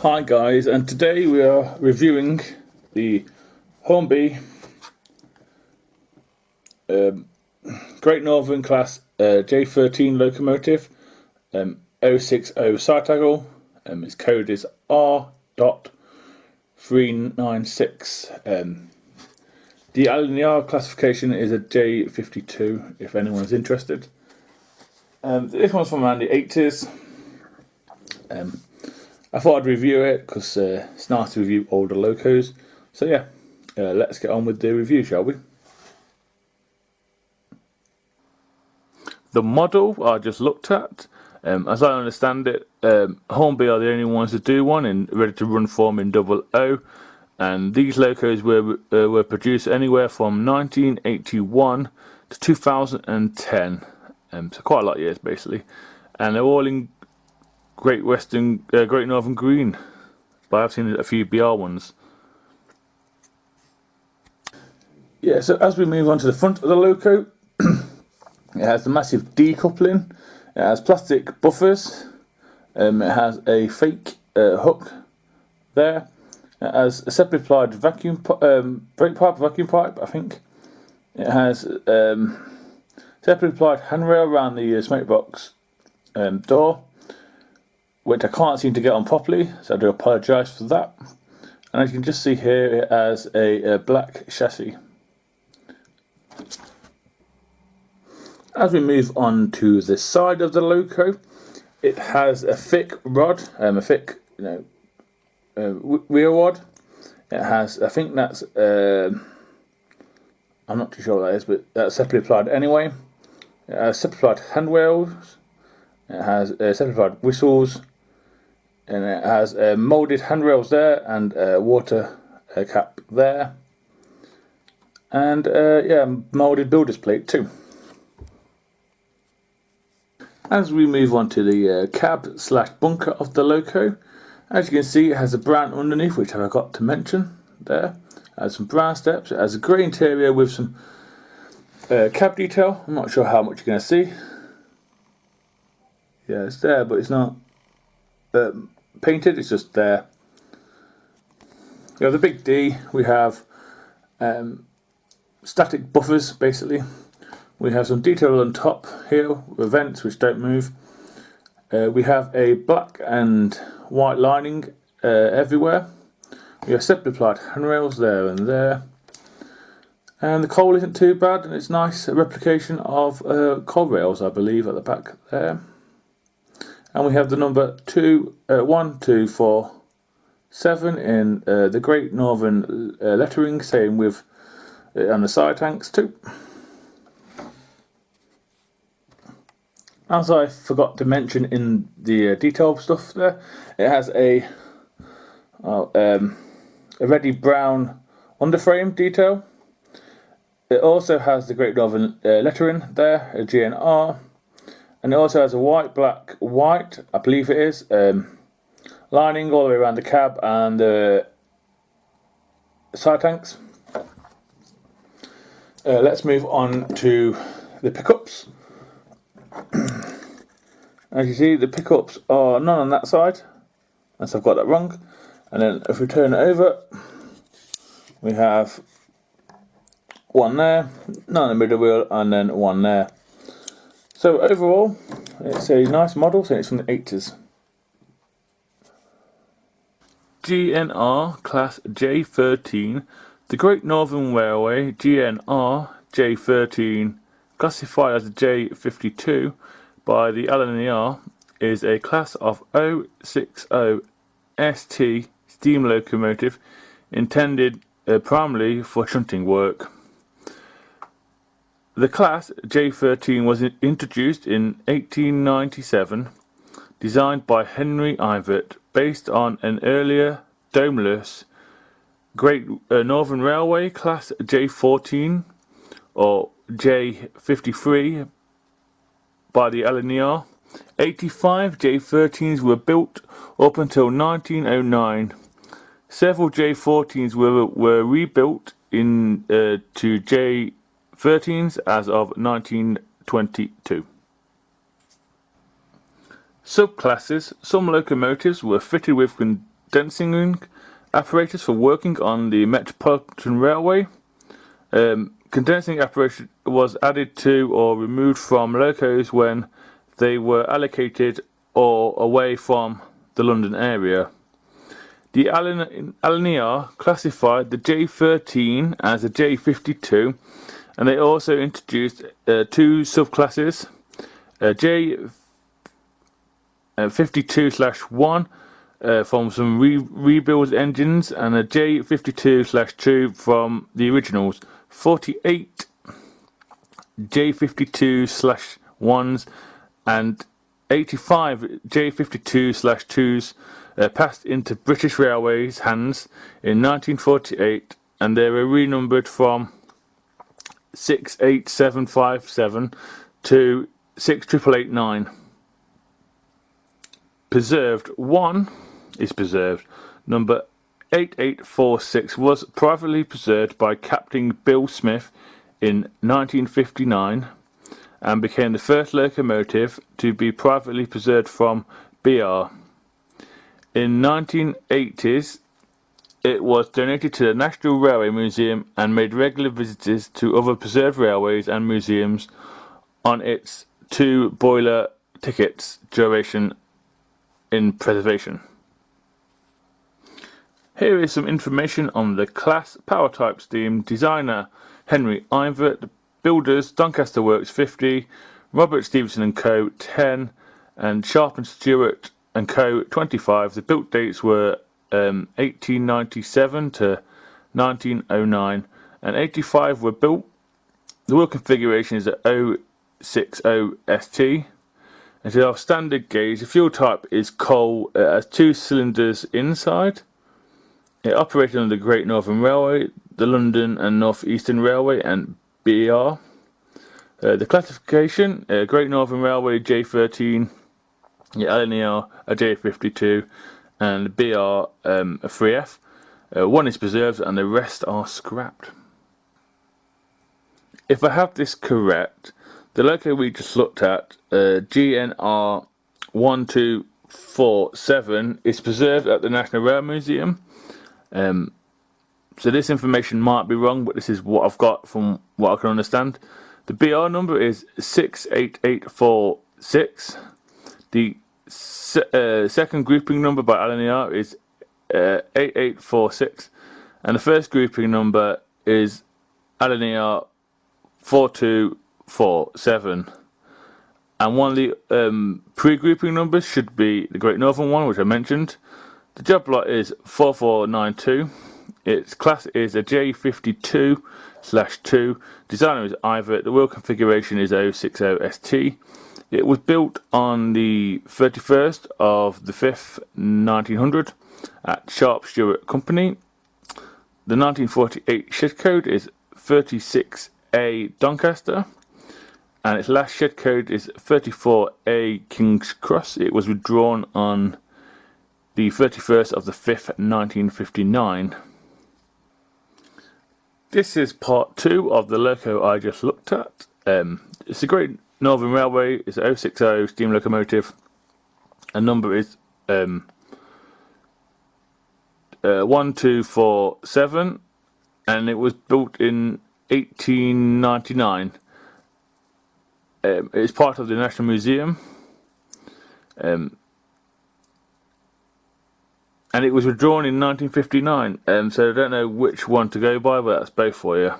Hi guys, and today we are reviewing the Hornby Great Northern Class J13 locomotive 060 side toggle. Its code is R.396. The lner classification is a J52 if anyone's interested. This one's from around the 80s. I thought I'd review it because it's nice to review older locos. So yeah, let's get on with the review, shall we? The model I just looked at, as I understand it, Hornby are the only ones to do one in ready to run form in 00, and these locos were produced anywhere from 1981 to 2010, so quite a lot of years basically, and they're all in Great Northern Green, but I've seen a few BR ones. Yeah, so as we move on to the front of the loco, it has the massive decoupling, it has plastic buffers, it has a fake hook there, it has a separately applied vacuum brake pipe, vacuum pipe, I think. It has separately applied handrail around the smoke box door, which I can't seem to get on properly, so I do apologise for that. And as you can just see here, it has a black chassis. As we move on to the side of the loco, it has a thick rod, a thick wheel rod. It has, I think that's, I'm not too sure what that is, but that's separately applied anyway. It has separately applied handrails. It has separately applied whistles. And it has moulded handrails there and a water cap there. And yeah, moulded builder's plate too. As we move on to the cab slash bunker of the loco, as you can see, it has a brown underneath, which I forgot to mention there. It has some brown steps. It has a grey interior with some cab detail. I'm not sure how much you're going to see. Yeah, it's there, but it's not painted, it's just there. We have the big D, we have static buffers basically. We have some detail on top here with vents which don't move. We have a black and white lining everywhere. We have separately applied handrails there and there. And the coal isn't too bad, and it's nice, a replication of coal rails I believe at the back there. And we have the number 1247 in the Great Northern lettering, same with on the side tanks too. As I forgot to mention in the detail stuff there, it has a reddy brown underframe detail. It also has the Great Northern lettering there, a GNR. And it also has a white, I believe it is, lining all the way around the cab and the side tanks. Let's move on to the pickups. As you see, the pickups are none on that side, unless I've got that wrong. And then if we turn it over, we have one there, none on the middle wheel, and then one there. So overall, it's a nice model, so it's from the 80s. GNR Class J13, the Great Northern Railway GNR J13, classified as a J52 by the lner, is a class of 060 ST steam locomotive intended primarily for shunting work. The class J13 was introduced in 1897, designed by Henry Ivett, based on an earlier domeless Great Northern Railway class J14 or J53 by the lner. 85 J13s were built up until 1909. Several J14s were rebuilt to J13s as of 1922. Subclasses. Some locomotives were fitted with condensing apparatus for working on the Metropolitan Railway. Condensing apparatus was added to or removed from locos when they were allocated or away from the London area. The lner classified the J13 as a J52, and they also introduced two subclasses, J52/1 from some rebuilt engines, and a J52/2 from the originals. 48 J52/1s and 85 J52/2s passed into British Railways hands in 1948, and they were renumbered from 68757 to 6889. Preserved 1 is preserved. Number 8846 was privately preserved by Captain Bill Smith in 1959 and became the first locomotive to be privately preserved from BR. In 1980s, it was donated to the National Railway Museum and made regular visits to other preserved railways and museums on its 2 boiler tickets duration in preservation. Here is some information on the class, power type, steam, designer Henry Ivor, the builders Doncaster Works 50, Robert Stevenson and Co 10, and Sharp and Stewart and Co 25. The built dates were 1897 to 1909, and 85 were built. The wheel configuration is a 060ST. And so our standard gauge, the fuel type is coal. It has 2 cylinders inside. It operated on the Great Northern Railway, the London and North Eastern Railway, and BR. The classification, Great Northern Railway J13, lner a J52, and BR a 3F. 1 is preserved and the rest are scrapped. If I have this correct, the loco we just looked at, GNR 1247, is preserved at the National Rail Museum. So this information might be wrong, but this is what I've got from what I can understand. The BR number is 68846. The second grouping number by lner is 8846, and the first grouping number is lner 4247. And one of the pre-grouping numbers should be the Great Northern one, which I mentioned. The job lot is 4492. Its class is a J52/2. Designer is Ivor. The wheel configuration is 060ST. It was built on the 31st of the 5th, 1900 at Sharp Stewart Company. The 1948 shed code is 36A Doncaster, and its last shed code is 34A King's Cross. It was withdrawn on the 31st of the 5th, 1959. This is part 2 of the loco I just looked at. It's a Great Northern Railway. It's a 060 steam locomotive. And number is 1247, and it was built in 1899. It's part of the National Museum. And it was withdrawn in 1959, so I don't know which one to go by, but that's both for you.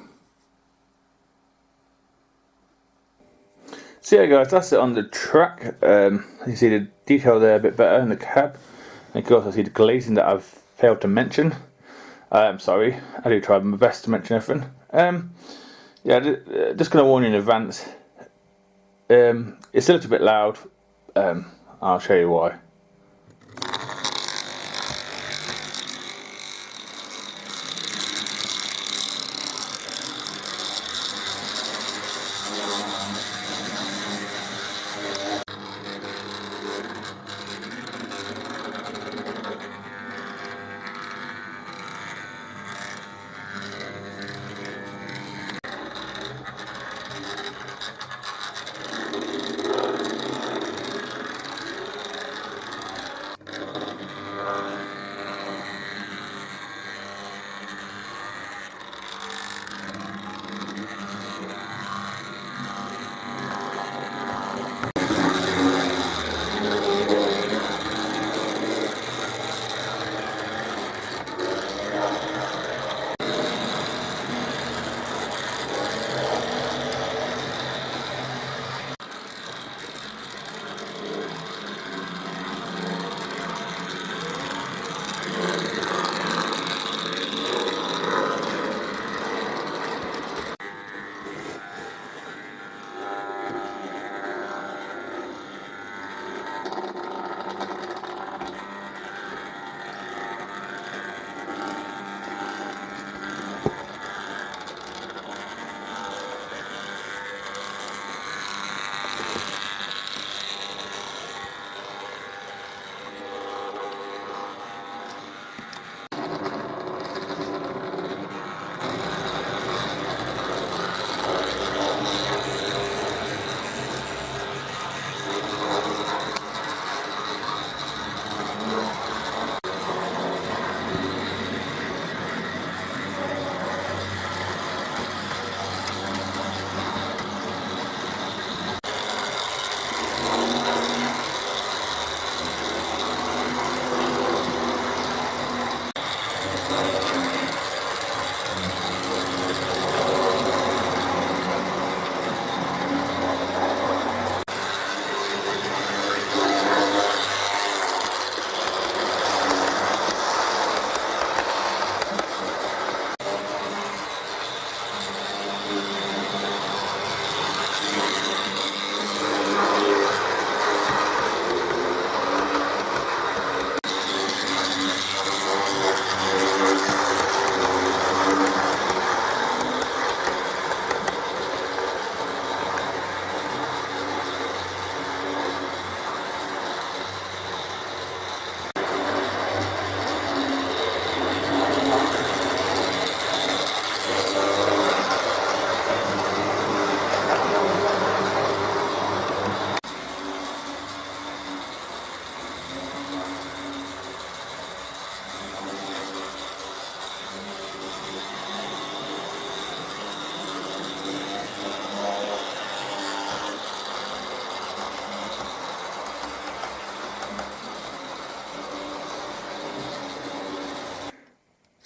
So yeah guys, that's it on the track. You see the detail there a bit better in the cab. And of course I see the glazing that I've failed to mention. I'm sorry, I do try my best to mention everything. Yeah, just going to warn you in advance. It's a little bit loud. I'll show you why.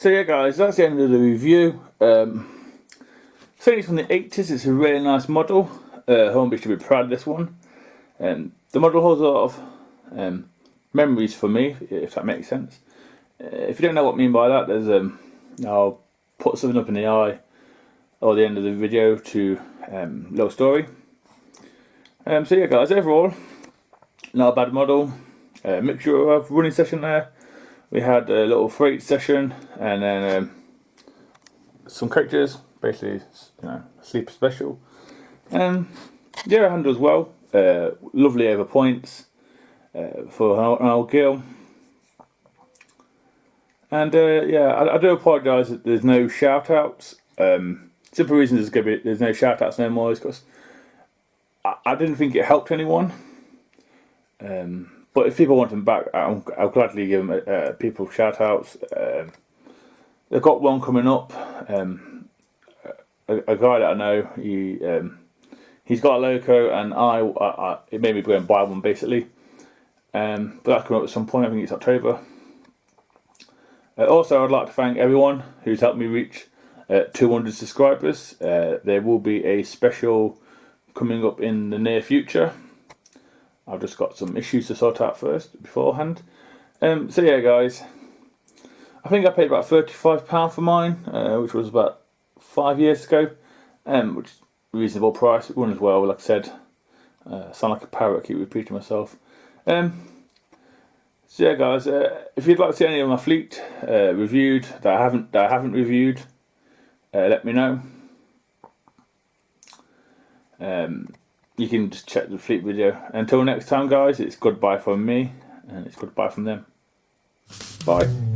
So yeah guys, that's the end of the review. So it's from the 80s, it's a really nice model. Hornby should be proud of this one. The model holds a lot of memories for me, if that makes sense. If you don't know what I mean by that, there's I'll put something up in the eye or the end of the video to little story. So yeah guys, overall, not a bad model. Mixture of running session there. We had a little freight session and then some characters, basically, you know, sleeper special. Yeah, it handles well. Lovely over points for an old girl. And yeah, I do apologise that there's no shout outs. Simple reason there's no shout outs no more is because I didn't think it helped anyone. But if people want them back, I'll gladly give them people shout outs. They've got one coming up. A guy that I know, he's got a loco, and it made me go and buy one basically. But that's coming up at some point. I think it's October. Also, I'd like to thank everyone who's helped me reach 200 subscribers. There will be a special coming up in the near future. I've just got some issues to sort out first beforehand. So yeah guys, I think I paid about £35 for mine, which was about 5 years ago, which is a reasonable price. It runs well, like I said. Sound like a parrot, I keep repeating myself. So yeah guys, if you'd like to see any of my fleet reviewed that I haven't reviewed, let me know. You can just check the fleet video. Until next time guys, it's goodbye from me and it's goodbye from them. Bye.